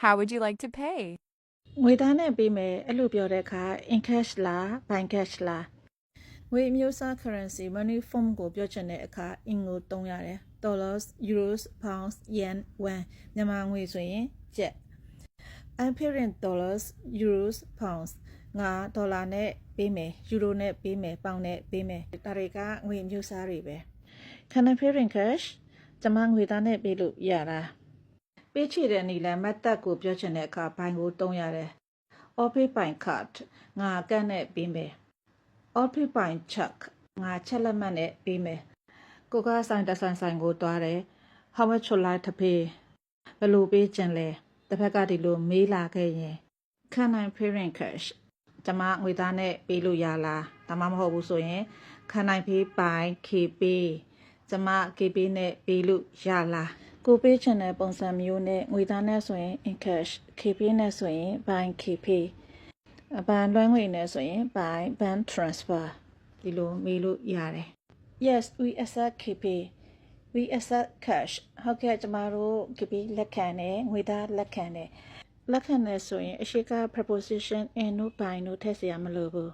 How would you like to pay? ငွေသားနဲ့ပေးမယ်အဲ့လိုပြောတဲ့အခါ in cash လား by cash လားငွေအမျိုးအစား currency money form ကိုပြောချင်တဲ့အခါ in ကိုသုံးရတယ် dollars euros pounds yen yuan မြန်မာငွေဆိုရင်ကျပ် I'm paying dollars euros pounds ငါဒေါ်လာနဲ့ပေးမယ်ယူရိုနဲ့ပေးမယ်ပေါင်နဲ့ပေးမယ်ဒါတွေကငွေအမျိုးအစားတွေပဲ Can I pay in cash ကျွန်မငွေသားနဲ့ပေးလို့ရတာပေးချေတဲ့နီလန်မတ်တပ်ကိုပြောချင်တဲ့အခါဘိုင်ကိုသုံးရတယ် Or pay by card ငါကန့်နဲ့ပေးမယ် Or pay by check ငါချက်လက်မှတ်နဲ့ပေးမယ်ကိုကဆိုင်တဆိုင်ကိုတွားတယ် How much would like to pay ဘယ်လိုပေးချင်လဲတစ်ဖက်ကဒီလိုမေးလာခဲ့ရင် Can I pay in cash ကျွန်မငွေသားနဲ့ပေးလို့ရလားဒါမှမဟုတ်ဘူးဆိုရင် Can I pay by KP ကျွန်မ KP နဲ့ပေးလို့ရလားကိုပေးချင်တဲ့ပုံစံမျိုးနဲ့ငွေသားနဲ့ဆိုရင် in cash KP နဲ့ဆိုရင် by KP ဘဏ်လွှဲငွေနဲ့ဆိုရင် by bank transfer ဒီလိုမေးလို့ရတယ် Yes we accept KP we accept cash ဟုတ်ကဲ့ကျမတို့ KP လက်ခံတယ်ငွေသားလက်ခံတယ်လက်ခံတယ်ဆိုရင်အရှိက preposition in တို့ by တို့ထည့်စရာမလိုဘူး